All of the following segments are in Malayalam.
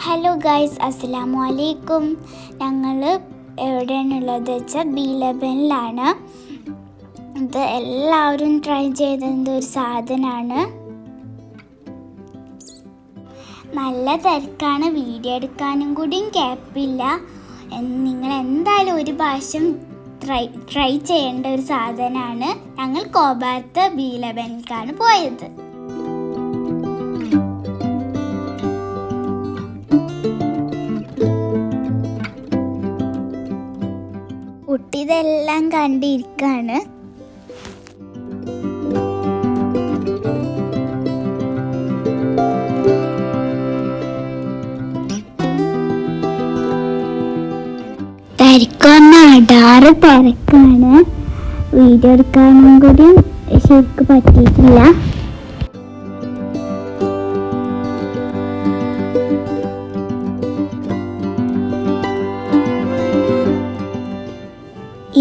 ഹലോ ഗൈസ്, അസ്സലാമു അലൈക്കും. ഞങ്ങൾ എവിടെയാണുള്ളത് വെച്ചാൽ B11-ലാണ്. ഇത് എല്ലാവരും ട്രൈ ചെയ്തതിൻ്റെ ഒരു സാധനമാണ്. നല്ല തിരക്കാണ്, വീഡിയോ എടുക്കാനും കൂടിയും ക്യാപ്പില്ല. നിങ്ങൾ എന്തായാലും ഒരു പ്രാവശ്യം ട്രൈ ചെയ്യേണ്ട ഒരു സാധനമാണ്. ഞങ്ങൾ കോബാത്ത് B11-ലേക്കാണ് പോയത്. കുട്ടി ഇതെല്ലാം കണ്ടിരിക്കാണ്. അടാറ് തിരക്കാണ്, വീഡിയോ എടുക്കാനും കൂടി ശരിക്കും പറ്റിയിട്ടില്ല.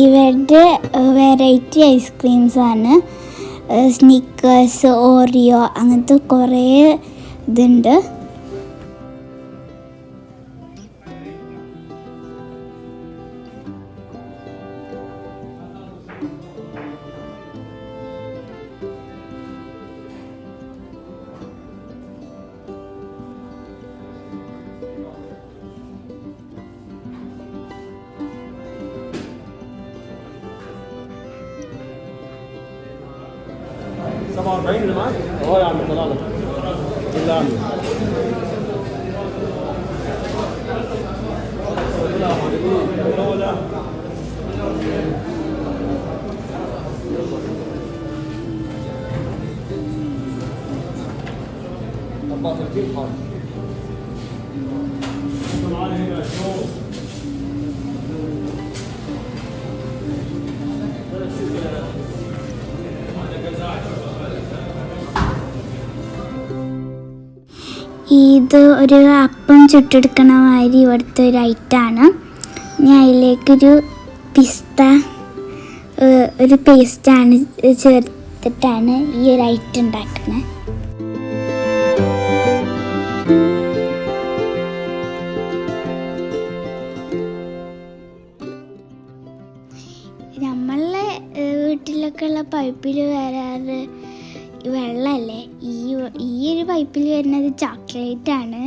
ഇവരുടെ വെറൈറ്റി ഐസ്ക്രീംസ് ആണ്. സ്നിക്കേഴ്സ്, ഓറിയോ, അങ്ങനത്തെ കുറേ ഇതുണ്ട്. اللي معاك يا عم طلع لك بالله عنك ഇത് ഒരു അപ്പം ചുട്ടെടുക്കണ മാതിരി ഇവിടുത്തെ ഒരു ഐറ്റമാണ്. ഞാൻ അതിലേക്കൊരു ഒരു പേസ്റ്റാണ് ചേർത്തിട്ടാണ് ഈ ഒരു ഐറ്റം ഉണ്ടാക്കുന്നത്. നമ്മളെ വീട്ടിലൊക്കെ ഉള്ള പൈപ്പിൽ വരാറ് വെള്ളമല്ലേ. ഈ ഒരു പൈപ്പിൽ വരുന്നത് ചോക്ലേറ്റ് ആണ്.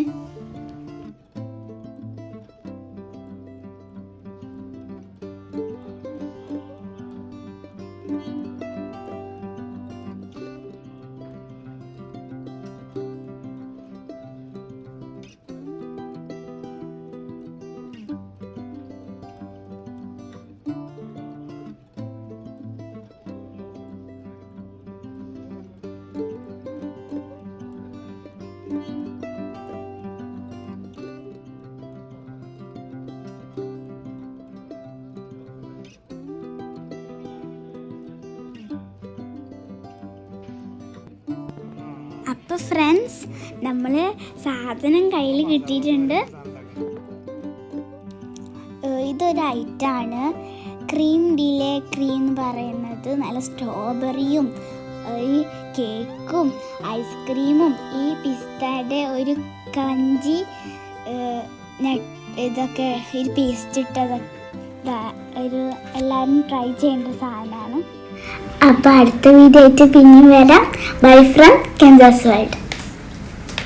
അപ്പോൾ ഫ്രണ്ട്സ്, നമ്മൾ സാധനം കയ്യിൽ കിട്ടിയിട്ടുണ്ട്. ഇതൊരു ഐറ്റമാണ് ക്രീം ഡിലേ ക്രീം എന്ന് പറയുന്നത്. നല്ല സ്ട്രോബെറിയും ഈ കേക്കും ഐസ്ക്രീമും ഈ പിസ്തയുടെ ഒരു ക്രഞ്ചി ഇതൊക്കെ ഒരു പേസ്റ്റ് ഇട്ടതൊക്കെ ഒരു എല്ലാവരും ട്രൈ ചെയ്യേണ്ട സാധനമാണ്. അപ്പോൾ അടുത്ത വീഡിയോ ആയിട്ട് പിന്നെയും വരാം. Bye from Kansas world.